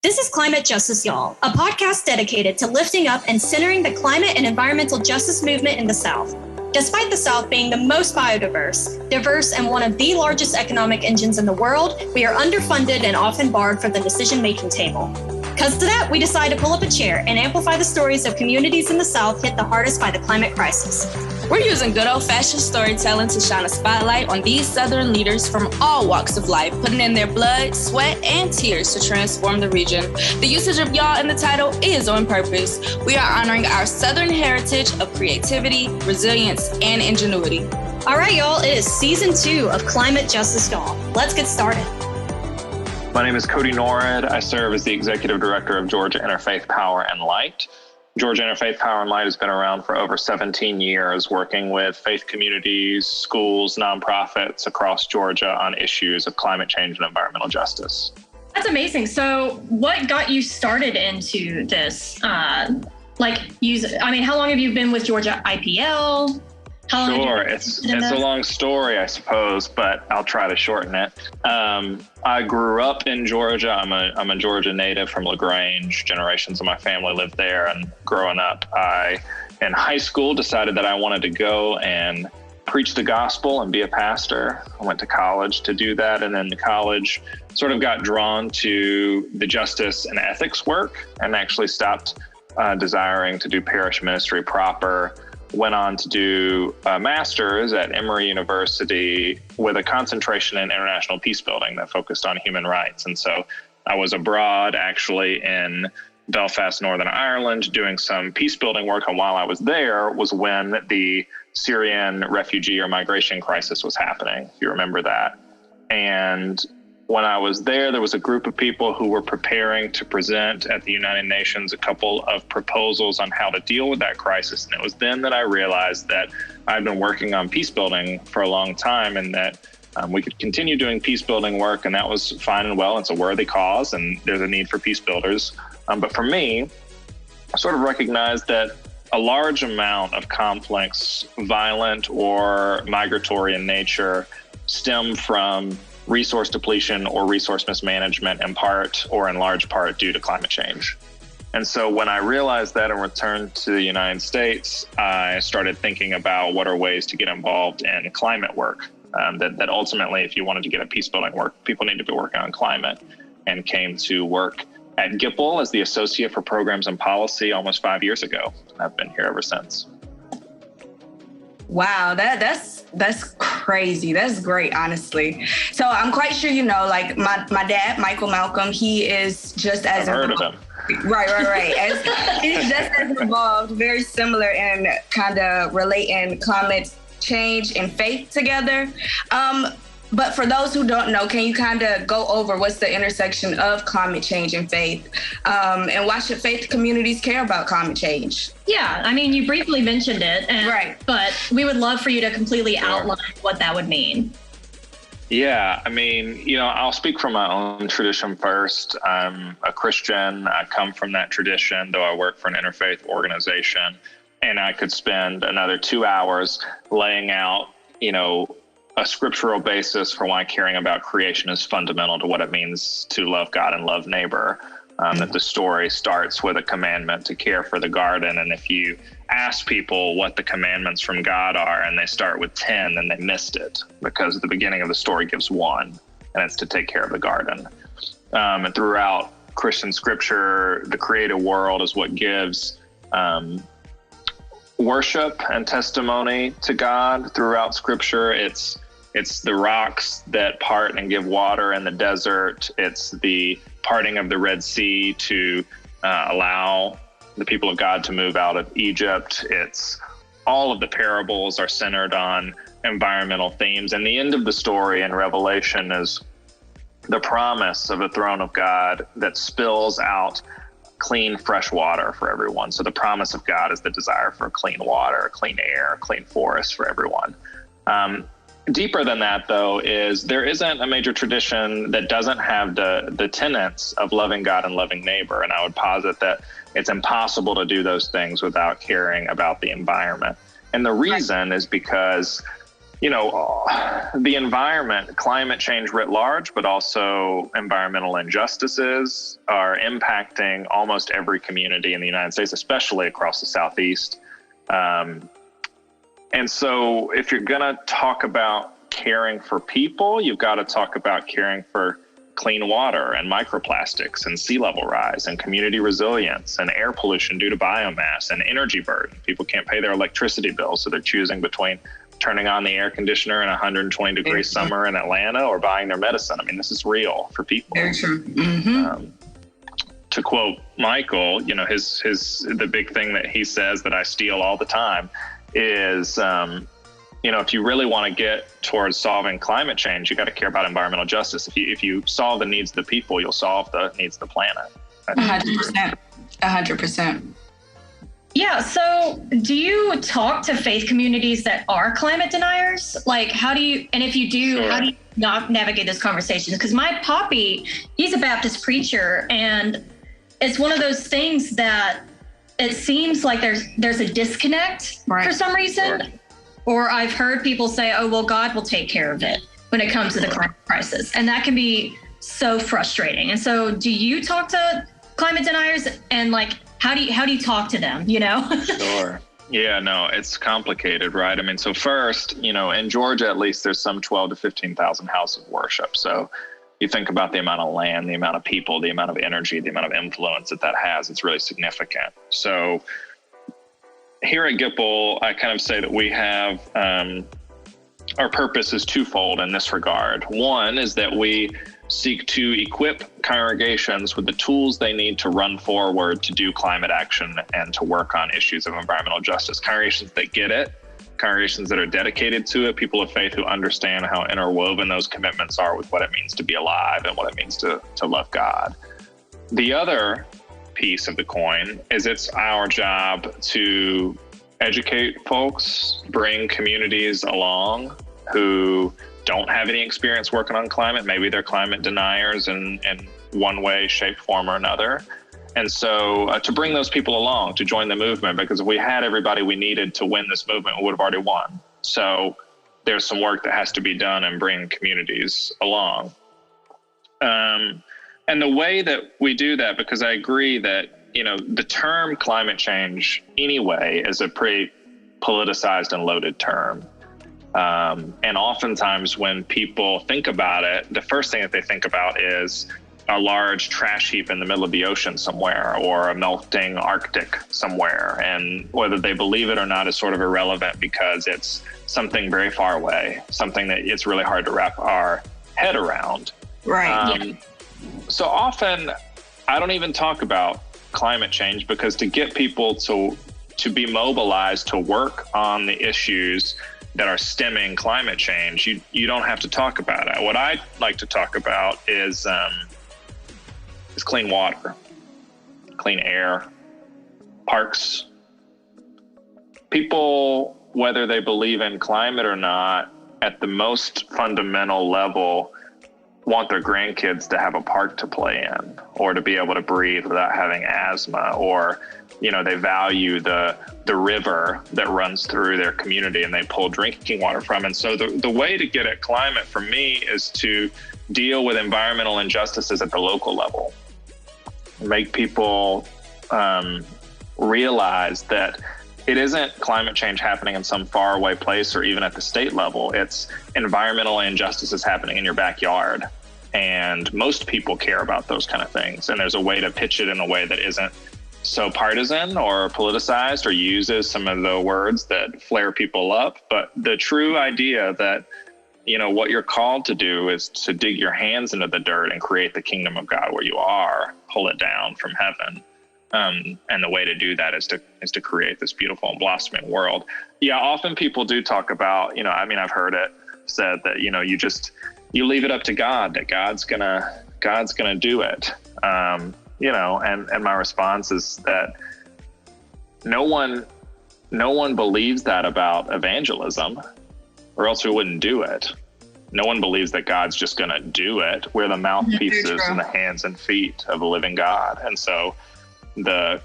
This is Climate Justice Y'all, a podcast dedicated to lifting up and centering the climate and environmental justice movement in the South. Despite the South being the most biodiverse, diverse, and one of the largest economic engines in the world, we are underfunded and often barred from the decision-making table. Because of that, we decided to pull up a chair and amplify the stories of communities in the South hit the hardest by the climate crisis. We're using good old-fashioned storytelling to shine a spotlight on these Southern leaders from all walks of life, putting in their blood, sweat, and tears to transform the region. The usage of y'all in the title is on purpose. We are honoring our Southern heritage of creativity, resilience, and ingenuity. All right, y'all, it is season 2 of Climate Justice Y'all. Let's get started. My name is Codi. I serve as the Executive Director of Georgia Interfaith Power and Light. Georgia Interfaith Power and Light has been around for over 17 years, working with faith communities, schools, nonprofits across Georgia on issues of climate change and environmental justice. That's amazing. So what got you started into this? How long have you been with Georgia IPL? Sure, it's a long story, I suppose, but I'll try to shorten it. I grew up in Georgia. I'm a Georgia native from LaGrange. Generations of my family lived there, and growing up, in high school, decided that I wanted to go and preach the gospel and be a pastor. I went to college to do that, and then college sort of got drawn to the justice and ethics work, and actually stopped desiring to do parish ministry proper. Went on to do a master's at Emory University with a concentration in international peace building that focused on human rights. And so I was abroad actually in Belfast, Northern Ireland, doing some peace building work. And while I was there was when the Syrian refugee or migration crisis was happening, if you remember that. And when I was there was a group of people who were preparing to present at the United Nations a couple of proposals on how to deal with that crisis. And it was then that I realized that I'd been working on peace building for a long time, and that we could continue doing peace building work, and that was fine and well. It's a worthy cause, and there's a need for peace builders. But for me, I sort of recognized that a large amount of conflicts, violent or migratory in nature, stem from resource depletion or resource mismanagement, in part or in large part due to climate change. And so when I realized that and returned to the United States, I started thinking about what are ways to get involved in climate work. That ultimately, if you wanted to get a peace building work, people need to be working on climate, and came to work at GIPL as the Associate for Programs and Policy almost 5 years ago. I've been here ever since. Wow, that's crazy. That's great, honestly. So I'm quite sure you know, like my dad, Michael Malcolm, he is just as I've heard of him. Right. He's just as involved, very similar in kind of relating climate change and faith together. But for those who don't know, can you kind of go over what's the intersection of climate change and faith? And why should faith communities care about climate change? Yeah, I mean, you briefly mentioned it, right, but we would love for you to completely outline what that would mean. Yeah, I mean, I'll speak from my own tradition first. I'm a Christian. I come from that tradition, though I work for an interfaith organization. And I could spend another 2 hours laying out, a scriptural basis for why caring about creation is fundamental to what it means to love God and love neighbor. That the story starts with a commandment to care for the garden. And if you ask people what the commandments from God are and they start with 10, then they missed it, because the beginning of the story gives 1, and it's to take care of the garden. And throughout Christian scripture, the created world is what gives worship and testimony to God. Throughout scripture, it's the rocks that part and give water in the desert. It's the parting of the Red Sea to allow the people of God to move out of Egypt. It's all of the parables are centered on environmental themes. And the end of the story in Revelation is the promise of a throne of God that spills out clean, fresh water for everyone. So the promise of God is the desire for clean water, clean air, clean forests for everyone. Deeper than that, though, is there isn't a major tradition that doesn't have the tenets of loving God and loving neighbor. And I would posit that it's impossible to do those things without caring about the environment. And the reason is because the environment, climate change writ large, but also environmental injustices are impacting almost every community in the United States, especially across the Southeast. And so if you're going to talk about caring for people, you've got to talk about caring for clean water and microplastics and sea level rise and community resilience and air pollution due to biomass and energy burden. People can't pay their electricity bills, so they're choosing between turning on the air conditioner in a 120-degree summer in Atlanta or buying their medicine. I mean, this is real for people. Very true. Mm-hmm. To quote Michael, the big thing that he says that I steal all the time is, if you really want to get towards solving climate change, you got to care about environmental justice. If you solve the needs of the people, you'll solve the needs of the planet. 100%. 100%. Yeah. So do you talk to faith communities that are climate deniers? Like, and if you do, Sure. how do you navigate those conversations? Because my poppy, he's a Baptist preacher, and it's one of those things that it seems like there's a disconnect for some reason. Sure. Or I've heard people say, oh, well, God will take care of it when it comes to the climate crisis. And that can be so frustrating. And so do you talk to climate deniers, and how do you talk to them, Sure. Yeah, no, it's complicated, right? I mean, so first, in Georgia, at least there's some 12 to 15,000 houses of worship. So you think about the amount of land, the amount of people, the amount of energy, the amount of influence that has, it's really significant. So here at Gipple, I kind of say that we have, our purpose is twofold in this regard. One is that we seek to equip congregations with the tools they need to run forward to do climate action and to work on issues of environmental justice. Congregations that get it, congregations that are dedicated to it, people of faith who understand how interwoven those commitments are with what it means to be alive and what it means to love God. The other piece of the coin is it's our job to educate folks, bring communities along who don't have any experience working on climate. Maybe they're climate deniers in one way, shape, form, or another. And so to bring those people along to join the movement, because if we had everybody we needed to win this movement, we would have already won. So there's some work that has to be done and bring communities along. And the way that we do that, because I agree that, the term climate change anyway is a pretty politicized and loaded term. And oftentimes when people think about it, the first thing that they think about is a large trash heap in the middle of the ocean somewhere, or a melting Arctic somewhere. And whether they believe it or not is sort of irrelevant, because it's something very far away, something that it's really hard to wrap our head around. Right. So often I don't even talk about climate change, because to get people to be mobilized to work on the issues that are stemming climate change, you don't have to talk about it. What I like to talk about is clean water, clean air, parks. People, whether they believe in climate or not, at the most fundamental level, want their grandkids to have a park to play in, or to be able to breathe without having asthma, or they value the river that runs through their community and they pull drinking water from. And so the way to get at climate for me is to deal with environmental injustices at the local level, make people realize that it isn't climate change happening in some faraway place or even at the state level. It's environmental injustices happening in your backyard. And most people care about those kind of things. And there's a way to pitch it in a way that isn't so partisan or politicized or uses some of the words that flare people up. But the true idea that, what you're called to do is to dig your hands into the dirt and create the kingdom of God where you are, pull it down from heaven. And the way to do that is to create this beautiful and blossoming world. Yeah, often people do talk about, I've heard it said that, you leave it up to God, that God's gonna do it. And my response is that no one believes that about evangelism, or else we wouldn't do it. No one believes that God's just gonna do it. We're the mouthpieces and the hands and feet of the living God. And so the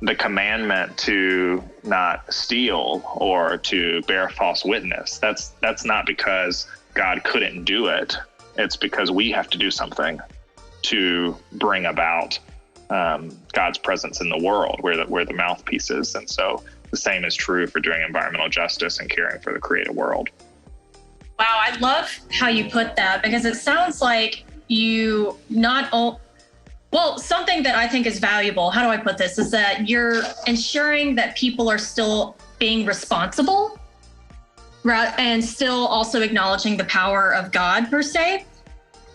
the commandment to not steal or to bear false witness, that's not because God couldn't do it. It's because we have to do something to bring about God's presence in the world. We're the mouthpieces. And so the same is true for doing environmental justice and caring for the created world. Wow, I love how you put that, because it sounds like you something that I think is valuable, how do I put this, is that you're ensuring that people are still being responsible, right, and still also acknowledging the power of God per se.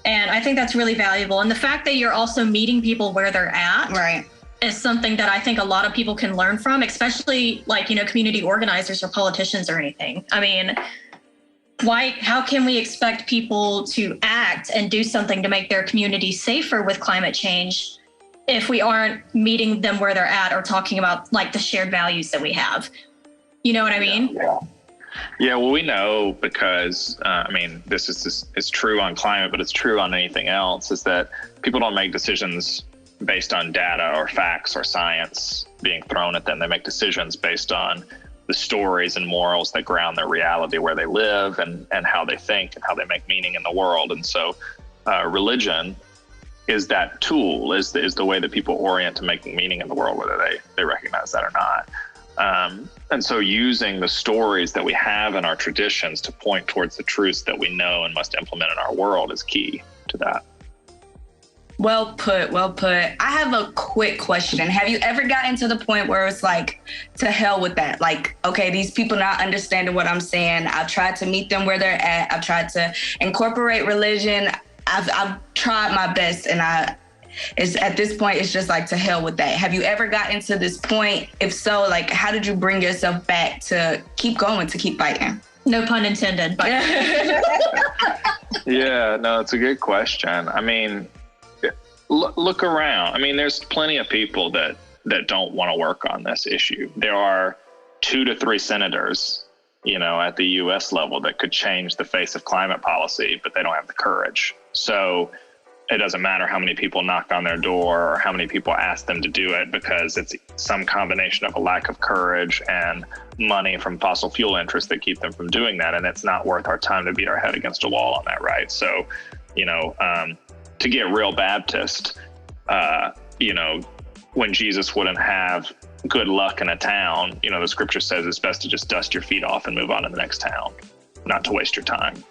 And I think that's really valuable. And the fact that you're also meeting people where they're at, right, is something that I think a lot of people can learn from, especially like, community organizers or politicians or anything. I mean, how can we expect people to act and do something to make their community safer with climate change if we aren't meeting them where they're at or talking about like the shared values that we have? You know what I mean? Yeah, well, we know because, it's true on climate, but it's true on anything else, is that people don't make decisions based on data or facts or science being thrown at them. They make decisions based on the stories and morals that ground their reality where they live and how they think and how they make meaning in the world. And so religion is that tool, is the way that people orient to making meaning in the world, whether they recognize that or not. And so using the stories that we have in our traditions to point towards the truths that we know and must implement in our world is key to that. Well put. I have a quick question. Have you ever gotten to the point where it's like, to hell with that? Like, okay, these people not understanding what I'm saying. I've tried to meet them where they're at. I've tried to incorporate religion. I've tried my best, and at this point, it's just like, to hell with that. Have you ever gotten to this point? If so, like, how did you bring yourself back to keep going, to keep fighting? No pun intended. But yeah, no, it's a good question. I mean, look around. I mean, there's plenty of people that don't want to work on this issue. There are 2 to 3 senators, at the U.S. level that could change the face of climate policy, but they don't have the courage. So it doesn't matter how many people knock on their door or how many people ask them to do it, because it's some combination of a lack of courage and money from fossil fuel interests that keep them from doing that. And it's not worth our time to beat our head against a wall on that, right? So, to get real Baptist, when Jesus wouldn't have good luck in a town, the scripture says it's best to just dust your feet off and move on to the next town, not to waste your time,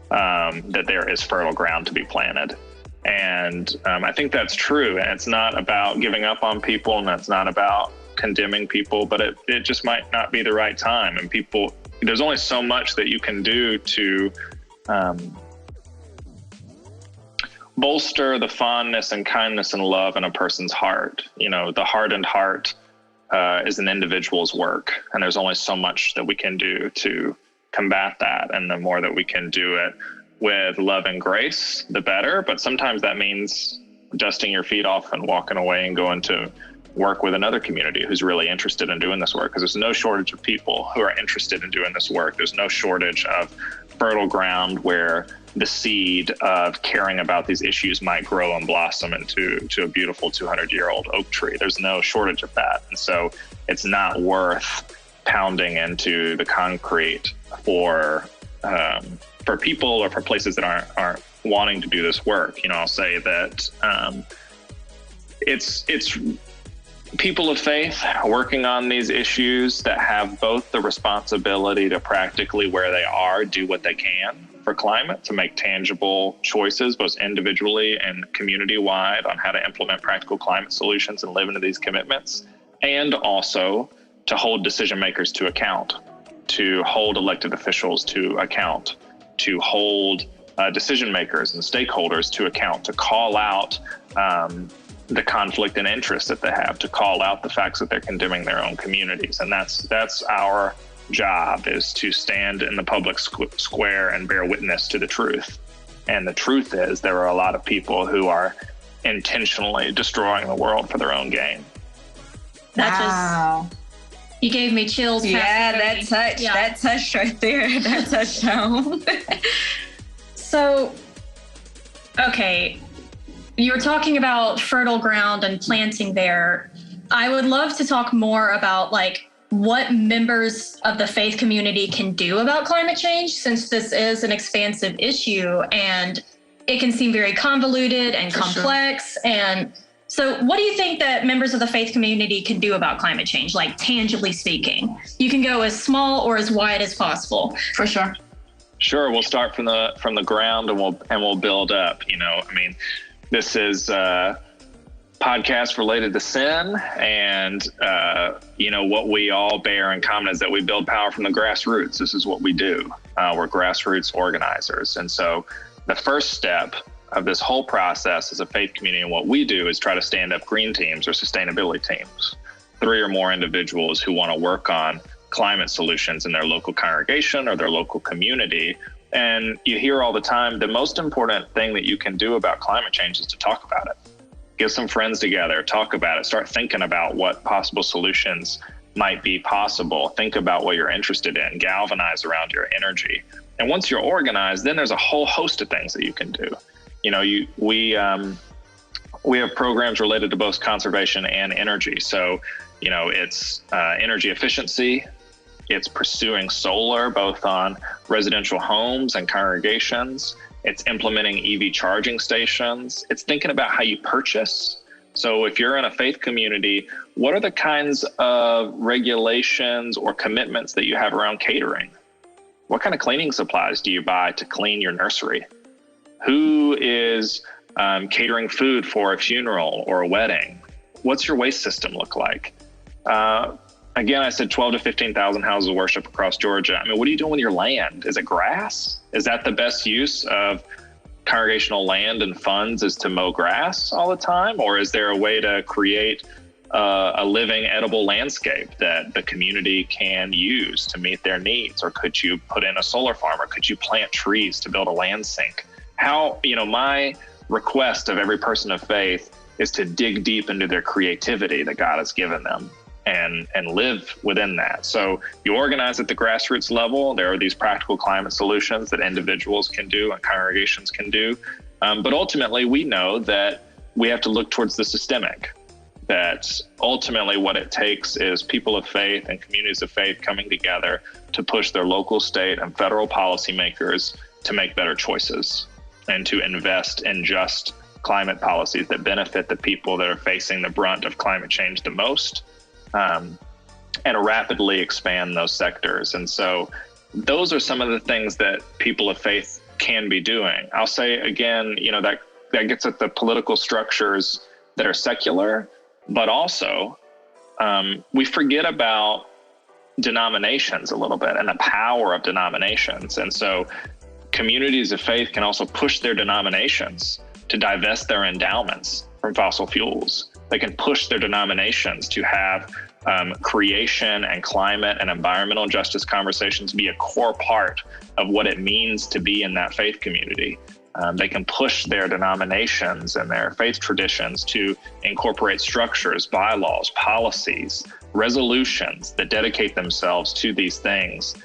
that there is fertile ground to be planted. And I think that's true. And it's not about giving up on people, and it's not about condemning people, but it just might not be the right time. And there's only so much that you can do to bolster the fondness and kindness and love in a person's heart. The hardened heart is an individual's work, and there's only so much that we can do to combat that. And the more that we can do it with love and grace, the better. But sometimes that means dusting your feet off and walking away and going to work with another community who's really interested in doing this work, because there's no shortage of people who are interested in doing this work. There's no shortage of fertile ground where the seed of caring about these issues might grow and blossom into a beautiful 200-year-old oak tree. There's no shortage of that. And so it's not worth pounding into the concrete for people or for places that aren't wanting to do this work. I'll say that it's people of faith working on these issues that have both the responsibility to practically, where they are, do what they can for climate, to make tangible choices, both individually and community-wide, on how to implement practical climate solutions and live into these commitments, and also to hold decision makers to account, to hold elected officials to account, to hold decision makers and stakeholders to account, to call out the conflict and interest that they have, to call out the facts that they're condemning their own communities. And that's our job, is to stand in the public square and bear witness to the truth. And the truth is, there are a lot of people who are intentionally destroying the world for their own gain. Wow. You gave me chills. Yeah, that touch right there. That touchdown. So, okay, you were talking about fertile ground and planting there. I would love to talk more about like what members of the faith community can do about climate change, since this is an expansive issue and it can seem very convoluted and complex. Sure. And so what do you think that members of the faith community can do about climate change, like tangibly speaking? You can go as small or as wide as possible. For sure. Sure. We'll start from the ground and we'll build up. I mean, this is a podcast related to sin, and what we all bear in common is that we build power from the grassroots. This is what we do. We're grassroots organizers. And so the first step of this whole process as a faith community, and what we do, is try to stand up green teams or sustainability teams, 3 or more individuals who want to work on climate solutions in their local congregation or their local community. And you hear all the time, the most important thing that you can do about climate change is to talk about it. Get some friends together, talk about it, start thinking about what possible solutions might be possible. Think about what you're interested in, galvanize around your energy. And once you're organized, then there's a whole host of things that you can do. We have programs related to both conservation and energy. So, it's energy efficiency. It's pursuing solar, both on residential homes and congregations. It's implementing EV charging stations. It's thinking about how you purchase. So if you're in a faith community, what are the kinds of regulations or commitments that you have around catering? What kind of cleaning supplies do you buy to clean your nursery? Who is catering food for a funeral or a wedding? What's your waste system look like? Again, I said 12 to 15,000 houses of worship across Georgia. I mean, what are you doing with your land? Is it grass? Is that the best use of congregational land and funds, is to mow grass all the time? Or is there a way to create a living, edible landscape that the community can use to meet their needs? Or could you put in a solar farm? Or could you plant trees to build a land sink? My request of every person of faith is to dig deep into their creativity that God has given them and live within that. So you organize at the grassroots level. There are these practical climate solutions that individuals can do and congregations can do. But ultimately, we know that we have to look towards the systemic, that ultimately what it takes is people of faith and communities of faith coming together to push their local, state, and federal policymakers to make better choices and to invest in just climate policies that benefit the people that are facing the brunt of climate change the most, and rapidly expand those sectors. And so those are some of the things that people of faith can be doing. I'll say again, that gets at the political structures that are secular, but also we forget about denominations a little bit and the power of denominations. And so communities of faith can also push their denominations to divest their endowments from fossil fuels. They can push their denominations to have creation and climate and environmental justice conversations be a core part of what it means to be in that faith community. They can push their denominations and their faith traditions to incorporate structures, bylaws, policies, resolutions that dedicate themselves to these things.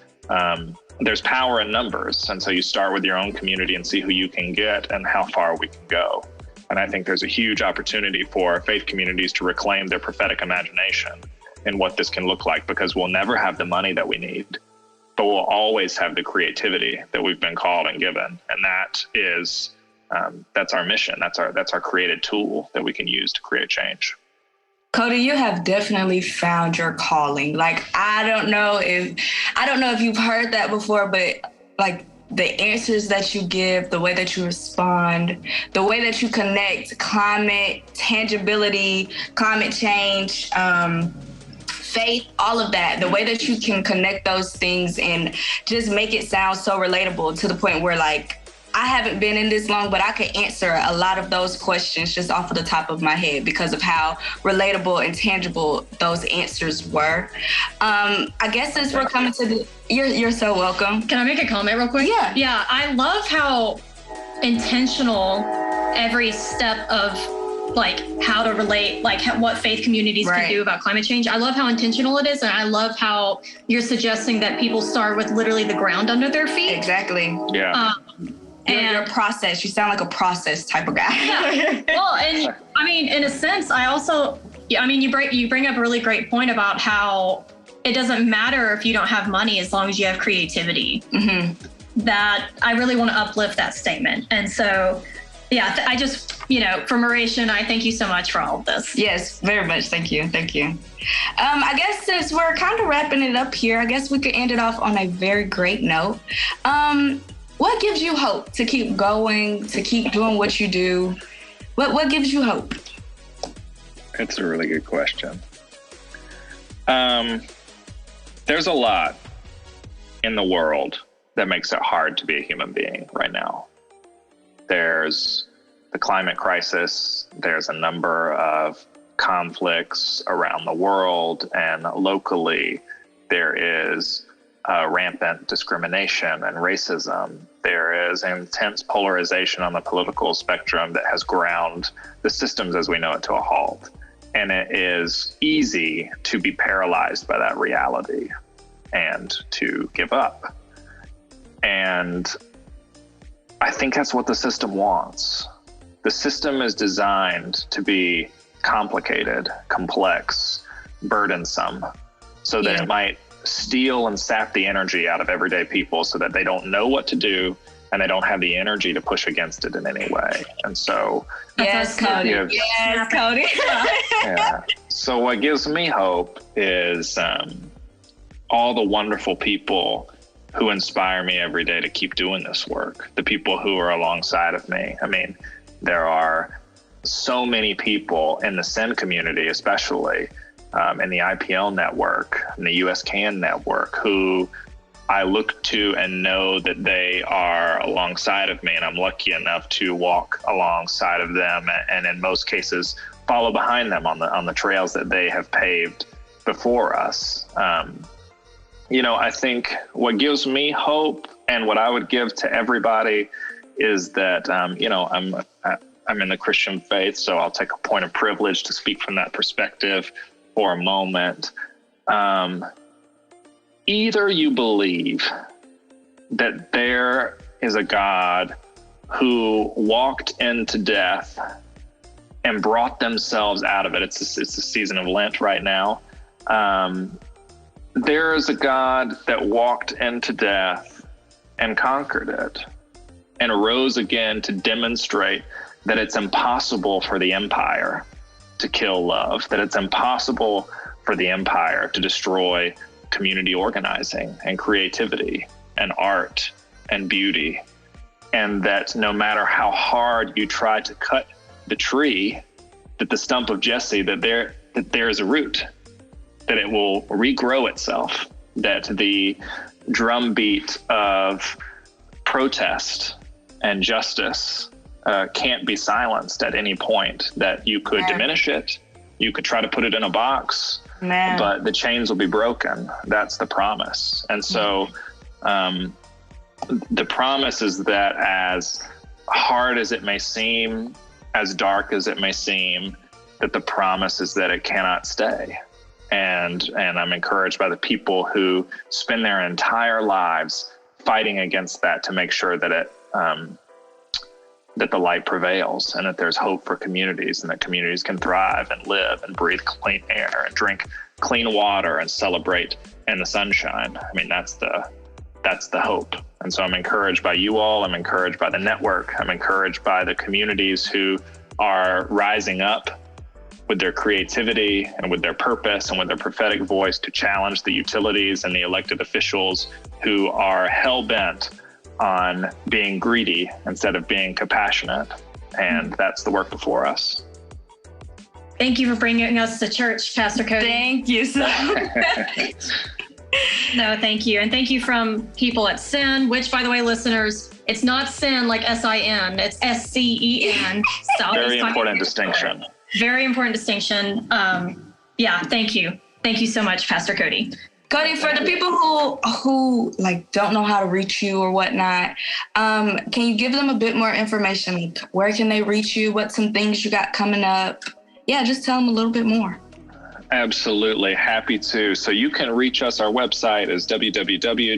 There's power in numbers. And so you start with your own community and see who you can get and how far we can go. And I think there's a huge opportunity for faith communities to reclaim their prophetic imagination and what this can look like, because we'll never have the money that we need, but we'll always have the creativity that we've been called and given. And that is, that's our mission. That's our created tool that we can use to create change. Codi, you have definitely found your calling. Like, I don't know if you've heard that before, but like the answers that you give, the way that you respond, the way that you connect climate, tangibility, climate change, faith, all of that, the way that you can connect those things and just make it sound so relatable to the point where, like, I haven't been in this long, but I could answer a lot of those questions just off of the top of my head because of how relatable and tangible those answers were. I guess since we're coming to the, you're so welcome. Can I make a comment real quick? Yeah. Yeah, I love how intentional every step of like how to relate, like what faith communities can do about climate change. I love how intentional it is. And I love how you're suggesting that people start with literally the ground under their feet. Exactly. Yeah. You're a process. You sound like a process type of guy. Yeah. Well, and I mean, in a sense, I also I mean, you bring up a really great point about how it doesn't matter if you don't have money as long as you have creativity. Mm-hmm. That I really want to uplift that statement. And so, yeah, I just, for Mauritia, I thank you so much for all of this. Yes, very much. Thank you. Thank you. I guess since we're kind of wrapping it up here, I guess we could end it off on a very great note. What gives you hope to keep going, to keep doing what you do? What gives you hope? It's a really good question. There's a lot in the world that makes it hard to be a human being right now. There's the climate crisis. There's a number of conflicts around the world and locally. There is rampant discrimination and racism. There is intense polarization on the political spectrum that has ground the systems as we know it to a halt. And it is easy to be paralyzed by that reality and to give up. And I think that's what the system wants. The system is designed to be complicated, complex, burdensome, so that it might steal and sap the energy out of everyday people so that they don't know what to do and they don't have the energy to push against it in any way. And so, yes, Cody. Yes, Cody. Yeah. So what gives me hope is all the wonderful people who inspire me every day to keep doing this work, the people who are alongside of me. I mean, there are so many people in the SEN community, especially in the IPL network, in the US CAN network, who I look to and know that they are alongside of me, and I'm lucky enough to walk alongside of them and in most cases follow behind them on the trails that they have paved before us. I think what gives me hope and what I would give to everybody is that, I'm in the Christian faith, so I'll take a point of privilege to speak from that perspective for a moment. Either you believe that there is a God who walked into death and brought themselves out of it. It's the season of Lent right now. There is a God that walked into death and conquered it and rose again to demonstrate that it's impossible for the empire to kill love, that it's impossible for the empire to destroy community organizing and creativity and art and beauty. And that no matter how hard you try to cut the tree, that the stump of Jesse, that there is a root, that it will regrow itself, that the drumbeat of protest and justice can't be silenced at any point, that you could diminish it, you could try to put it in a box, but the chains will be broken. That's the promise. And so the promise is that as hard as it may seem, as dark as it may seem, that the promise is that it cannot stay. And I'm encouraged by the people who spend their entire lives fighting against that to make sure that that the light prevails and that there's hope for communities and that communities can thrive and live and breathe clean air and drink clean water and celebrate in the sunshine. I mean, that's the hope. And so I'm encouraged by you all. I'm encouraged by the network. I'm encouraged by the communities who are rising up with their creativity and with their purpose and with their prophetic voice to challenge the utilities and the elected officials who are hell-bent on being greedy instead of being compassionate. And that's the work before us. Thank you for bringing us to church, Pastor Cody. Thank you so much. No, thank you. And thank you from people at SEN, which, by the way, listeners, it's not SEN like SIN, it's SCEN. Very important distinction. Very important distinction. Thank you. Thank you so much, Pastor Cody. Cody, for the people who like don't know how to reach you or whatnot, can you give them a bit more information? Like, where can they reach you? What's some things you got coming up? Yeah, just tell them a little bit more. Absolutely. Happy to. So you can reach us. Our website is www.gipl.org.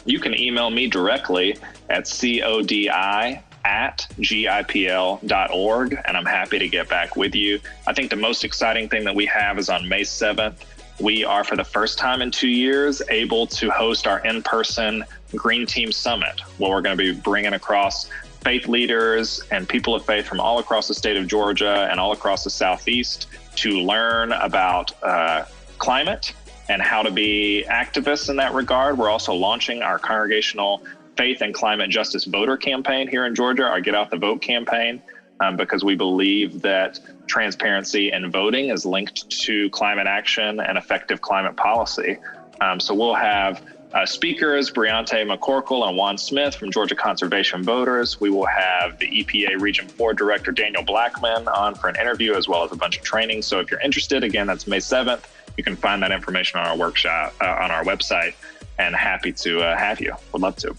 You can email me directly at codi at gipl.org, and I'm happy to get back with you. I think the most exciting thing that we have is on May 7th. We are, for the first time in 2 years, able to host our in-person Green Team Summit, where we're going to be bringing across faith leaders and people of faith from all across the state of Georgia and all across the Southeast to learn about climate and how to be activists in that regard. We're also launching our congregational faith and climate justice voter campaign here in Georgia, our Get Out the Vote campaign, because we believe that transparency in voting is linked to climate action and effective climate policy. So we'll have speakers, Briante McCorkle and Juan Smith from Georgia Conservation Voters. We will have the EPA Region 4 Director Daniel Blackman on for an interview, as well as a bunch of training. So if you're interested, again, that's May 7th. You can find that information on our workshop, on our website, and happy to have you. Would love to.